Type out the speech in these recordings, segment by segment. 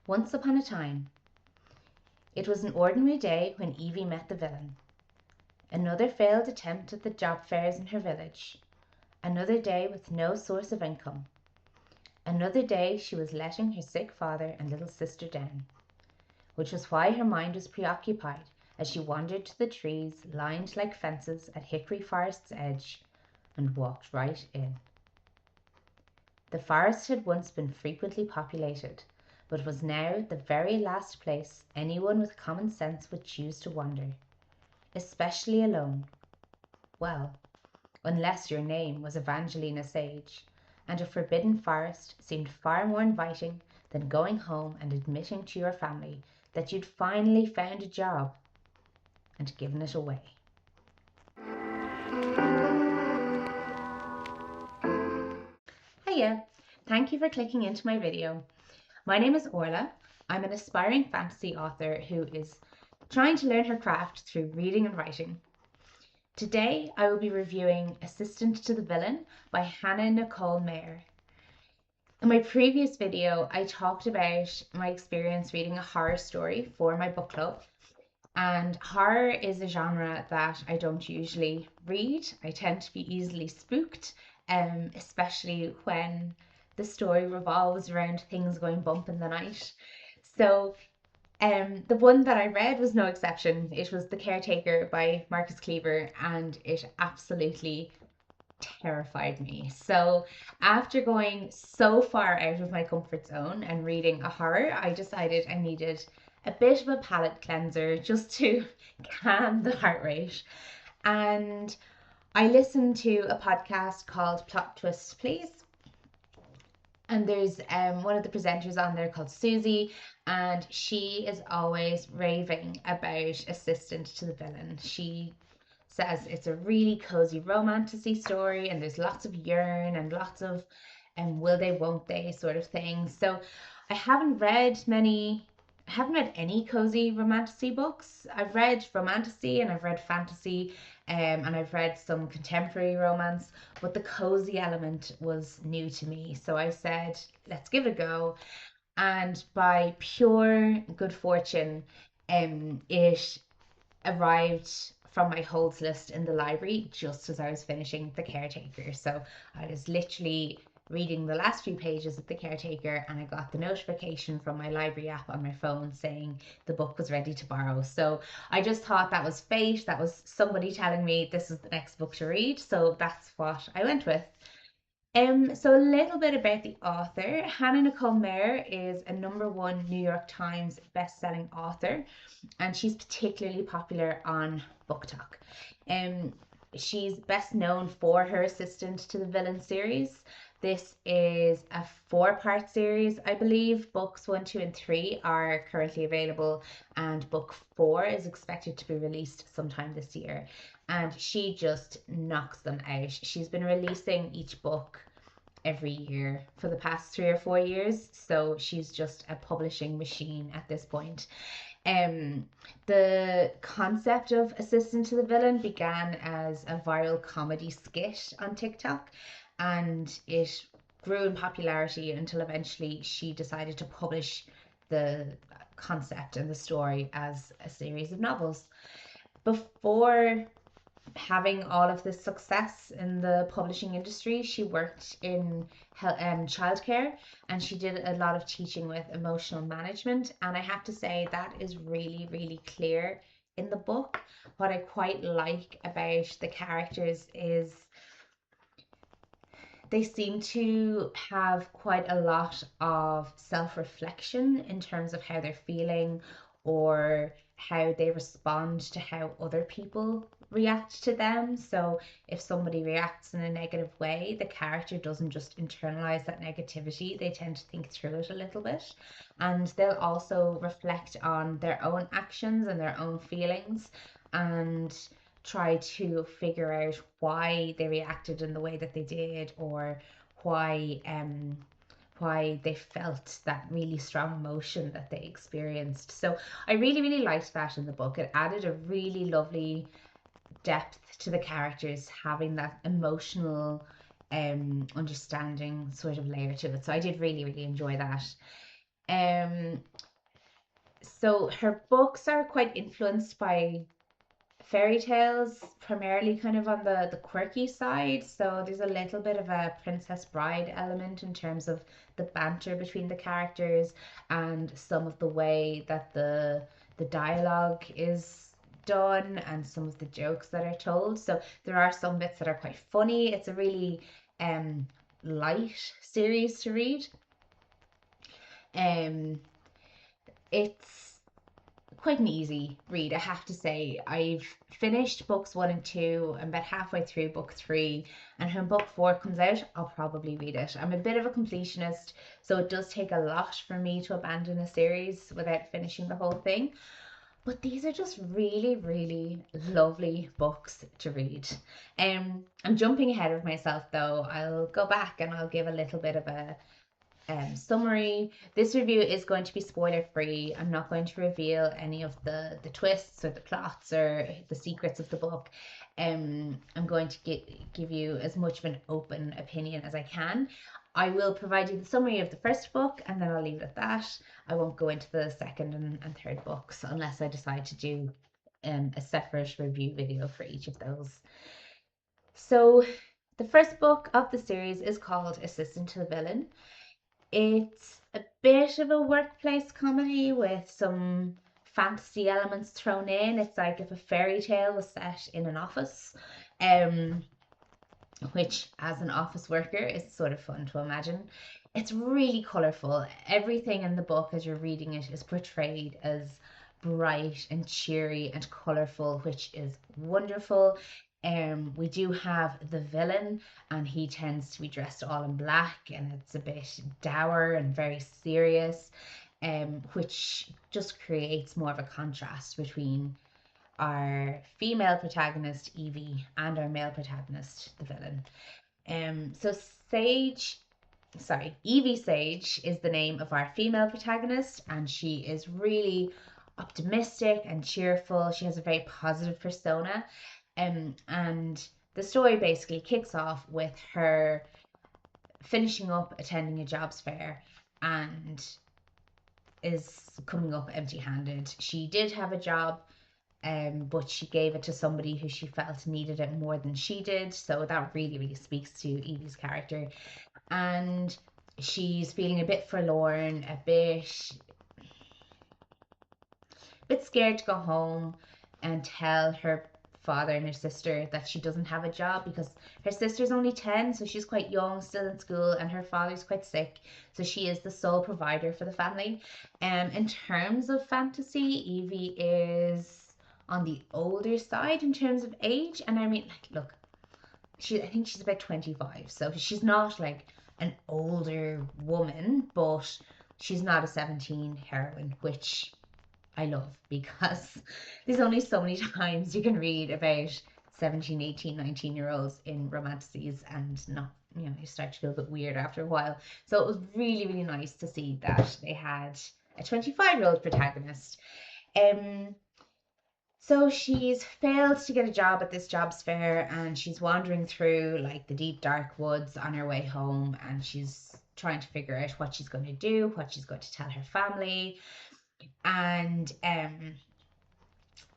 Once upon a time. It was an ordinary day when Evie met the villain. Another failed attempt at the job fairs in her village. Another day with no source of income. Another day she was letting her sick father and little sister down, which was why her mind was preoccupied as she wandered to the trees lined like fences at Hickory Forest's edge and walked right in. The forest had once been frequently populated, but was now the very last place anyone with common sense would choose to wander, especially alone. Well, unless your name was Evangelina Sage, and a forbidden forest seemed far more inviting than going home and admitting to your family that you'd finally found a job and given it away. Hiya! Thank you for clicking into my video. My name is Órla. I'm an aspiring fantasy author who is trying to learn her craft through reading and writing. Today I will be reviewing Assistant to the Villain by Nicole Maehrer. In my previous video, I talked about my experience reading a horror story for my book club. And horror is a genre that I don't usually read. I tend to be easily spooked, especially when the story revolves around things going bump in the night. So the one that I read was no exception. It was The Caretaker by Marcus Cleaver, and it absolutely terrified me. So after going so far out of my comfort zone and reading a horror, I decided I needed a bit of a palate cleanser just to calm the heart rate. And I listened to a podcast called Plot Twist Please. And there's one of the presenters on there called Susie, and she is always raving about Assistant to the Villain. She says it's a really cozy romantasy story, and there's lots of yearn and lots of will they, won't they sort of thing. So I haven't read any cozy romantasy books. I've read romantasy and I've read fantasy, and I've read some contemporary romance, but the cozy element was new to me. So I said, let's give it a go. And by pure good fortune, it arrived from my holds list in the library just as I was finishing The Caretaker. So I was literally reading the last few pages of The Caretaker, and I got the notification from my library app on my phone saying the book was ready to borrow. So I just thought that was fate. That was somebody telling me this is the next book to read. So that's what I went with. So a little bit about the author. Nicole Maehrer is a #1 New York Times best-selling author, and she's particularly popular on BookTok. She's best known for her Assistant to the Villain series. This is a 4-part series, I believe. Books 1, 2, and 3 are currently available, and book 4 is expected to be released sometime this year. And she just knocks them out. She's been releasing each book every year for the past 3 or 4 years, so she's just a publishing machine at this point. The concept of Assistant to the Villain began as a viral comedy skit on TikTok, and it grew in popularity until eventually she decided to publish the concept and the story as a series of novels. Before having all of this success in the publishing industry, she worked in childcare, and she did a lot of teaching with emotional management. And I have to say that is really, really clear in the book. What I quite like about the characters is they seem to have quite a lot of self-reflection in terms of how they're feeling or how they respond to how other people react to them. So if somebody reacts in a negative way, the character doesn't just internalize that negativity, they tend to think through it a little bit, and they'll also reflect on their own actions and their own feelings and try to figure out why they reacted in the way that they did, or why they felt that really strong emotion that they experienced. So I really, really liked that in the book. It added a really lovely depth to the characters, having that emotional understanding sort of layer to it. So I did really, really enjoy that. Um, so her books are quite influenced by fairy tales, primarily kind of on the quirky side. So there's a little bit of a Princess Bride element in terms of the banter between the characters and some of the way that the dialogue is done and some of the jokes that are told. So there are some bits that are quite funny. It's a really um light series to read. Um it's quite an easy read, I have to say. I've finished books one and two. I'm about halfway through book three, and when book four comes out, I'll probably read it. I'm a bit of a completionist, so it does take a lot for me to abandon a series without finishing the whole thing. But these are just really, really lovely books to read. I'm jumping ahead of myself though. I'll go back and I'll give a little bit of a summary. This review is going to be spoiler free. I'm not going to reveal any of the twists or the plots or the secrets of the book. I'm going to give you as much of an open opinion as I can. I will provide you the summary of the first book and then I'll leave it at that. I won't go into the second and third books unless I decide to do a separate review video for each of those. So, the first book of the series is called Assistant to the Villain. It's a bit of a workplace comedy with some fantasy elements thrown in. It's like if a fairy tale was set in an office, um, which as an office worker is sort of fun to imagine. It's really colourful. Everything in the book as you're reading it is portrayed as bright and cheery and colourful, which is wonderful. We do have the villain, and he tends to be dressed all in black, and it's a bit dour and very serious, which just creates more of a contrast between our female protagonist Evie and our male protagonist, the villain. So Sage, sorry, Evie Sage is the name of our female protagonist, and she is really optimistic and cheerful. She has a very positive persona, and the story basically kicks off with her finishing up attending a jobs fair and is coming up empty-handed. She did have a job, but she gave it to somebody who she felt needed it more than she did. So that really, really speaks to Evie's character. And she's feeling a bit forlorn, a bit scared to go home and tell her father and her sister that she doesn't have a job because her sister's only 10, so she's quite young, still in school, and her father's quite sick, so she is the sole provider for the family. In terms of fantasy, Evie is on the older side in terms of age, and I mean, like, look, I think she's about 25, so she's not like an older woman, but she's not a 17 heroine, which I love because there's only so many times you can read about 17, 18, 19-year olds in romantices and not, you start to feel a bit weird after a while. So it was really, really nice to see that they had a 25-year-old protagonist. Um, so she's failed to get a job at this jobs fair and she's wandering through like the deep dark woods on her way home and she's trying to figure out what she's going to do, what she's going to tell her family. And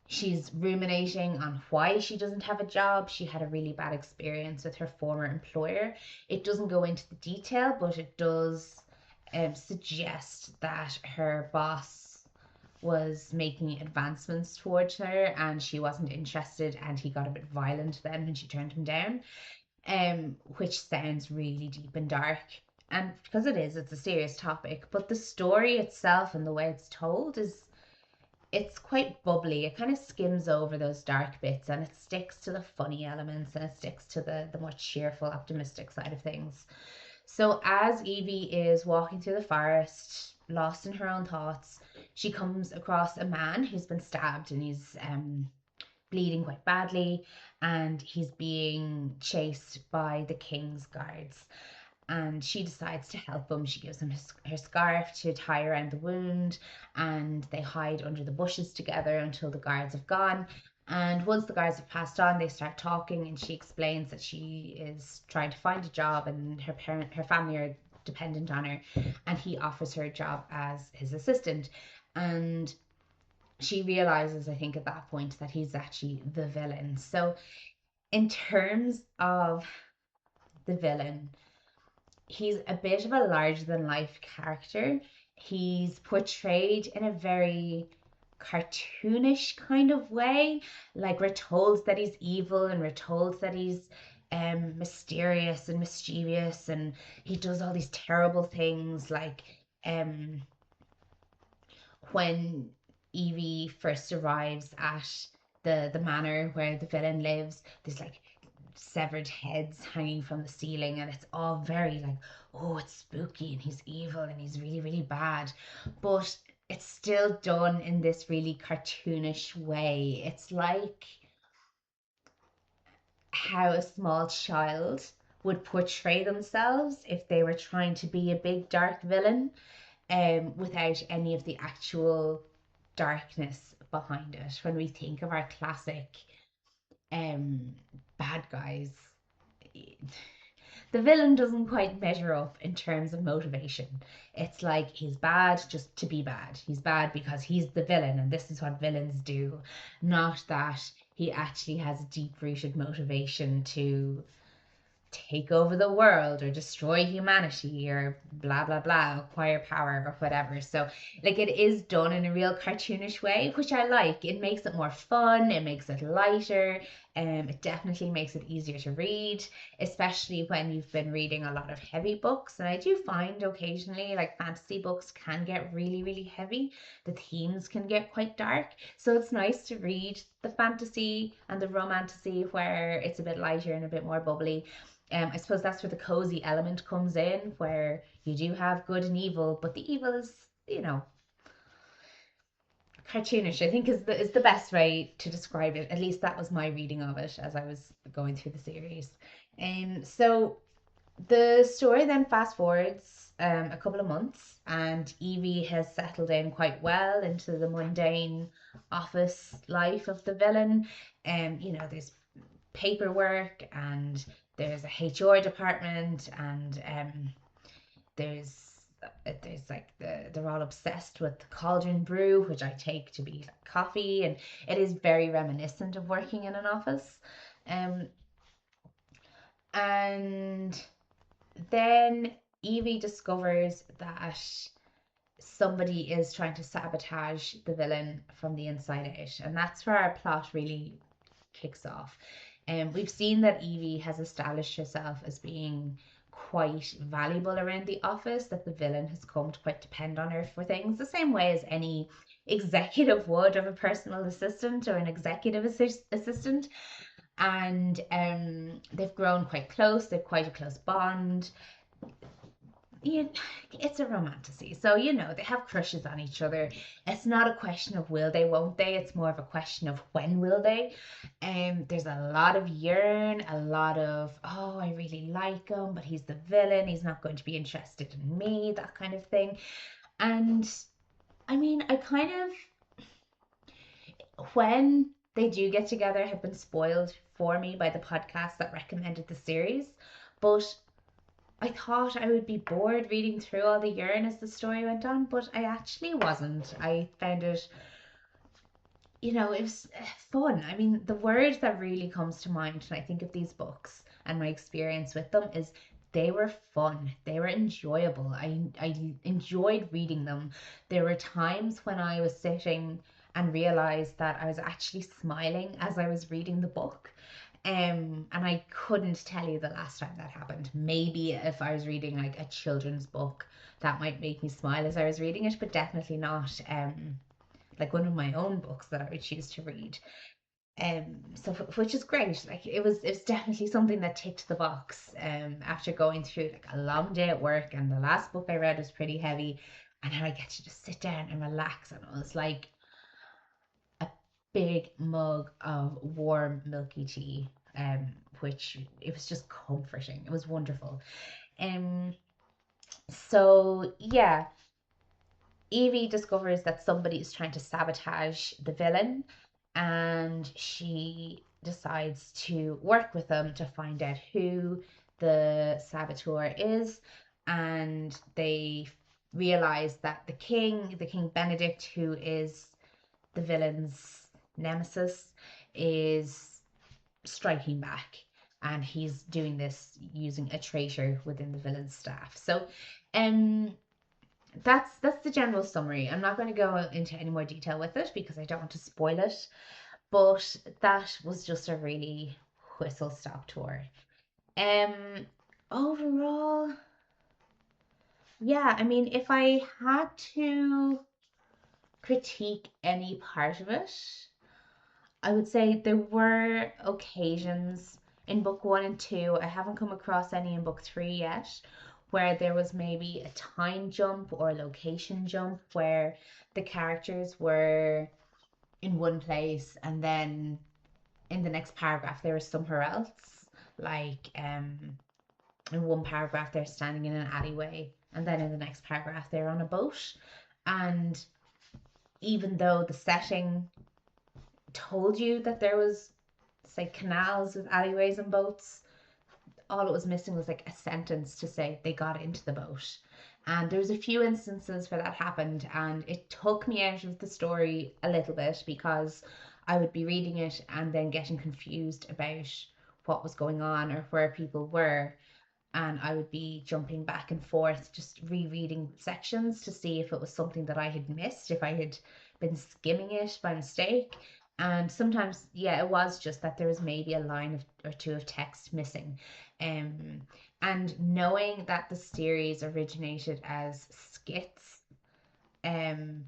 she's ruminating on why she doesn't have a job. She had a really bad experience with her former employer. It doesn't go into the detail, but it does suggest that her boss was making advancements towards her and she wasn't interested, and he got a bit violent then when she turned him down, which sounds really deep and dark. And because it's a serious topic, but the story itself and the way it's told it's quite bubbly. It kind of skims over those dark bits and it sticks to the funny elements and it sticks to the more cheerful, optimistic side of things. So as Evie is walking through the forest, lost in her own thoughts, she comes across a man who's been stabbed and he's bleeding quite badly and he's being chased by the king's guards, and she decides to help him. She gives him her scarf to tie around the wound, and they hide under the bushes together until the guards have gone. And once the guards have passed on, they start talking, and she explains that she is trying to find a job, and her family are dependent on her, and he offers her a job as his assistant. And she realizes, I think, at that point that he's actually the villain. So, in terms of the villain, he's a bit of a larger than life character. He's portrayed in a very cartoonish kind of way. Like, we're told that he's evil, and we're told that he's mysterious and mischievous, and he does all these terrible things. Like, when Evie first arrives at the manor where the villain lives, there's like severed heads hanging from the ceiling, and it's all very like, oh, it's spooky, and he's evil, and he's really, really bad. But it's still done in this really cartoonish way. It's like how a small child would portray themselves if they were trying to be a big dark villain, without any of the actual darkness behind it. When we think of our classic bad guys, the villain doesn't quite measure up in terms of motivation. It's like he's bad just to be bad. He's bad because he's the villain and this is what villains do. Not that he actually has a deep rooted motivation to take over the world or destroy humanity or blah blah blah, acquire power or whatever. So like, it is done in a real cartoonish way, which I like. It makes it more fun, it makes it lighter, it definitely makes it easier to read, especially when you've been reading a lot of heavy books. And I do find occasionally like fantasy books can get really, really heavy. The themes can get quite dark, so it's nice to read the fantasy and the romantasy where it's a bit lighter and a bit more bubbly. I suppose that's where the cozy element comes in, where you do have good and evil, but the evil is, cartoonish, I think, is the best way to describe it. At least that was my reading of it as I was going through the series. So the story then fast forwards a couple of months, and Evie has settled in quite well into the mundane office life of the villain. There's paperwork, and there's a HR department, and there's like they're all obsessed with the cauldron brew, which I take to be like coffee, and it is very reminiscent of working in an office. Um, and then Evie discovers that somebody is trying to sabotage the villain from the inside out, and that's where our plot really kicks off. And we've seen that Evie has established herself as being quite valuable around the office, that the villain has come to quite depend on her for things, the same way as any executive would of a personal assistant or an executive assistant. And they've grown quite close, they've quite a close bond. It's a romantasy, so they have crushes on each other. It's not a question of will they, won't they, it's more of a question of when will they. There's a lot of yearn, a lot of, oh, I really like him, but he's the villain, he's not going to be interested in me, that kind of thing. And I mean, I kind of, when they do get together, have been spoiled for me by the podcast that recommended the series, but I thought I would be bored reading through all the yearn as the story went on, but I actually wasn't. I found it, it was fun. I mean, the word that really comes to mind when I think of these books and my experience with them is they were fun. They were enjoyable. I enjoyed reading them. There were times when I was sitting and realized that I was actually smiling as I was reading the book. And I couldn't tell you the last time that happened. Maybe if I was reading like a children's book, that might make me smile as I was reading it, but definitely not like one of my own books that I would choose to read. So which is great. Like, it's definitely something that ticked the box. After going through like a long day at work, and the last book I read was pretty heavy, and now I get to just sit down and relax, and it was like a big mug of warm milky tea, which it was just comforting. It was wonderful. Um, so yeah, Evie discovers that somebody is trying to sabotage the villain, and she decides to work with them to find out who the saboteur is. and they realize that the King Benedict, who is the villain's nemesis, is striking back, and he's doing this using a traitor within the villain's staff. So um that's the general summary. I'm not going to go into any more detail with it because I don't want to spoil it, but that was just a really whistle stop tour. Um Overall, yeah, I mean, if I had to critique any part of it, I would say there were occasions in book one and two, I haven't come across any in book three yet, where there was maybe a time jump or a location jump where the characters were in one place and then in the next paragraph they were somewhere else. Like in one paragraph they're standing in an alleyway, and then in the next paragraph they're on a boat. And even though the setting told you that there was, say, canals with alleyways and boats, all it was missing was like a sentence to say they got into the boat. And there was a few instances where that happened, and it took me out of the story a little bit because I would be reading it and then getting confused about what was going on or where people were, and I would be jumping back and forth, just rereading sections to see if it was something that I had missed, if I had been skimming it by mistake. And sometimes, yeah, it was just that there was maybe a line or two of text missing. Um, and knowing that the series originated as skits, um,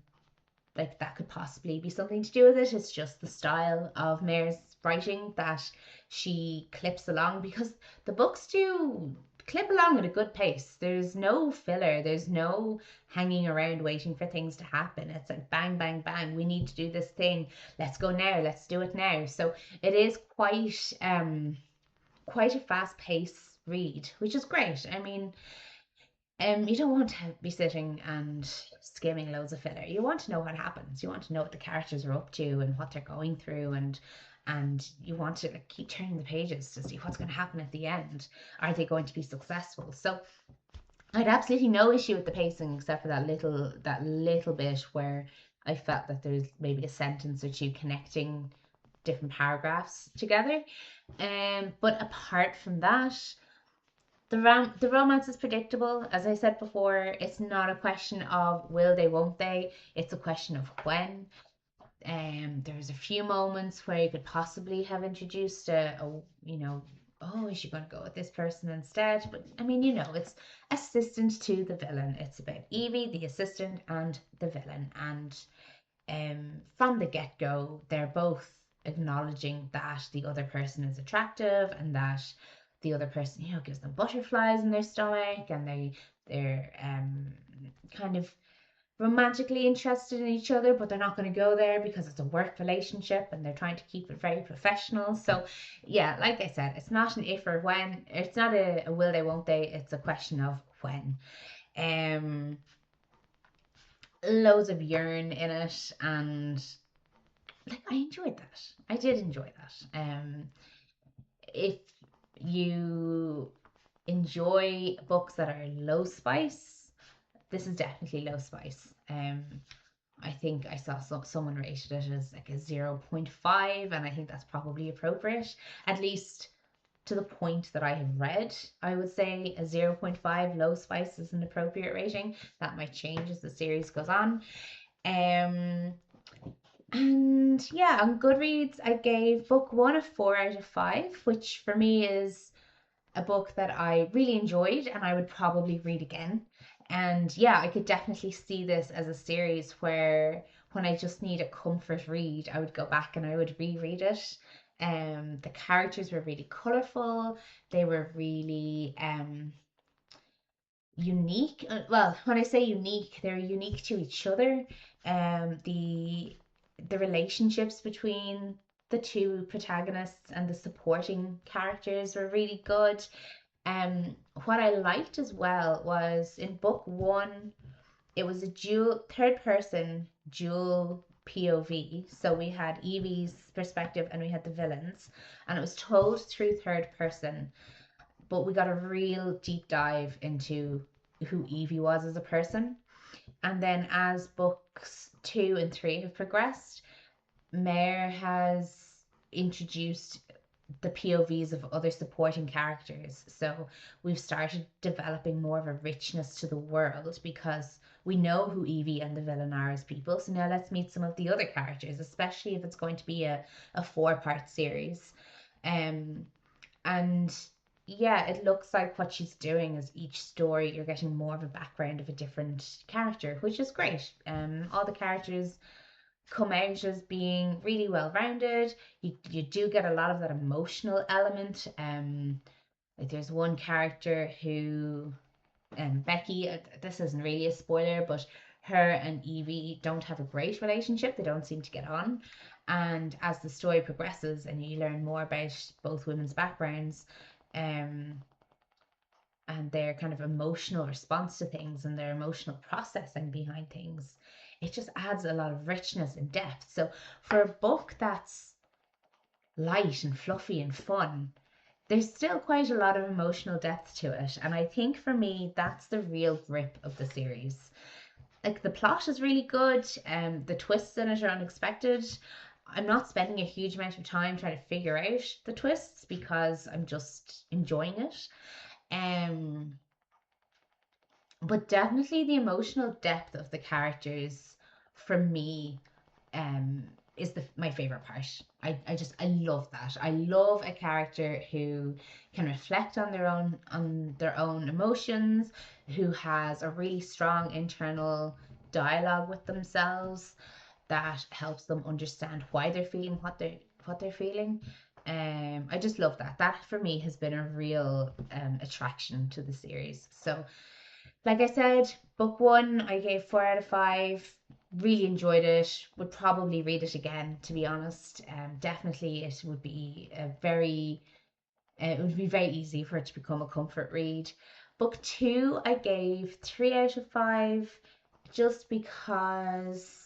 like that could possibly be something to do with it. It's just the style of Maehre's writing that she clips along, because the books do clip along at a good pace. There's no filler, there's no hanging around waiting for things to happen. It's like bang, bang, bang. We need to do this thing. Let's go now. Let's do it now. So it is quite a fast pace read, which is great. I mean, you don't want to be sitting and skimming loads of filler. You want to know what happens. You want to know what the characters are up to and what they're going through, and you want to like, keep turning the pages to see what's going to happen at the end. Are they going to be successful? So I had absolutely no issue with the pacing except for that little bit where I felt that there's maybe a sentence or two connecting different paragraphs together. But apart from that, the romance is predictable. As I said before, it's not a question of will they, won't they. It's a question of when. There's a few moments where you could possibly have introduced oh, is she going to go with this person instead? But I mean, it's assistant to the villain. It's about Evie, the assistant, and the villain. And from the get go, they're both acknowledging that the other person is attractive and that the other person, gives them butterflies in their stomach, and they're kind of romantically interested in each other, but they're not going to go there because it's a work relationship and they're trying to keep it very professional. So yeah, like I said, it's not an if or when. It's not a will they, won't they. It's a question of when. Loads of yearn in it, and like I enjoyed that. I did enjoy that. If you enjoy books that are low spice, this is definitely low spice. I think I saw someone rated it as like a 0.5, and I think that's probably appropriate, at least to the point that I have read. I would say a 0.5 low spice is an appropriate rating. That might change as the series goes on. And yeah, on Goodreads, I gave book one a 4 out of 5, which for me is a book that I really enjoyed and I would probably read again. And yeah, I could definitely see this as a series where when I just need a comfort read, I would go back and I would reread it. The characters were really colourful. They were really unique. Well, when I say unique, they're unique to each other. The relationships between the two protagonists and the supporting characters were really good. What I liked as well was in book one, it was a dual third person dual POV. So we had Evie's perspective and we had the villains, and it was told through third person, but we got a real deep dive into who Evie was as a person. And then as books 2 and 3 have progressed, Maehrer has introduced the POVs of other supporting characters. So we've started developing more of a richness to the world because we know who Evie and the villain are as people. So now let's meet some of the other characters, especially if it's going to be a 4-part series. And yeah, it looks like what she's doing is each story you're getting more of a background of a different character, which is great. All the characters come out as being really well rounded. You do get a lot of that emotional element. Like there's one character who, Becky. This isn't really a spoiler, but her and Evie don't have a great relationship. They don't seem to get on. And as the story progresses and you learn more about both women's backgrounds, um, and their kind of emotional response to things and their emotional processing behind things, it just adds a lot of richness and depth. So for a book that's light and fluffy and fun, there's still quite a lot of emotional depth to it. And I think for me, that's the real grip of the series. Like the plot is really good, the twists in it are unexpected. I'm not spending a huge amount of time trying to figure out the twists because I'm just enjoying it. But definitely the emotional depth of the characters for me um is my favorite part. I love that. I love a character who can reflect on their own emotions, who has a really strong internal dialogue with themselves that helps them understand why they're feeling what they're feeling. I just love that. That for me has been a real attraction to the series. So like I said, book 1 I gave 4 out of 5. Really enjoyed it. Would probably read it again, to be honest. Definitely, it would be very easy for it to become a comfort read. Book 2 I gave 3 out of 5, just because.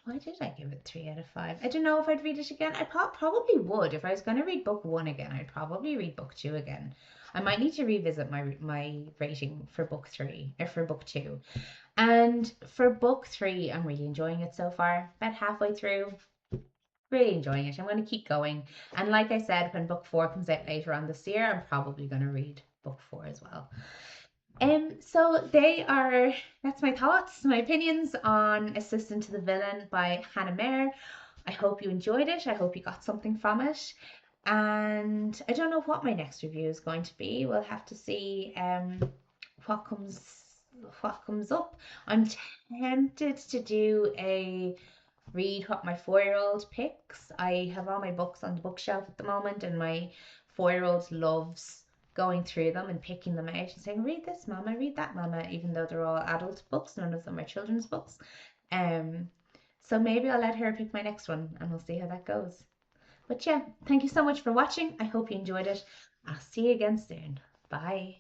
Why did I give it 3 out of 5? I don't know if I'd read it again. I probably would. If I was going to read book 1 again, I'd probably read book 2 again. I might need to revisit my rating for book 3 or for book 2. And for book 3, I'm really enjoying it so far. About halfway through, really enjoying it. I'm going to keep going. And like I said, when book 4 comes out later on this year, I'm probably going to read book 4 as well. So that's my thoughts, my opinions on Assistant to the Villain by Hannah Maehrer. I hope you enjoyed it. I hope you got something from it. And I don't know what my next review is going to be. We'll have to see what comes up. I'm tempted to do a read what my 4-year-old picks. I have all my books on the bookshelf at the moment, and my 4-year-old loves going through them and picking them out and saying, read this, mama, read that, mama, even though they're all adult books. None of them are children's books. So maybe I'll let her pick my next one and we'll see how that goes. But yeah, thank you so much for watching. I hope you enjoyed it. I'll see you again soon. Bye.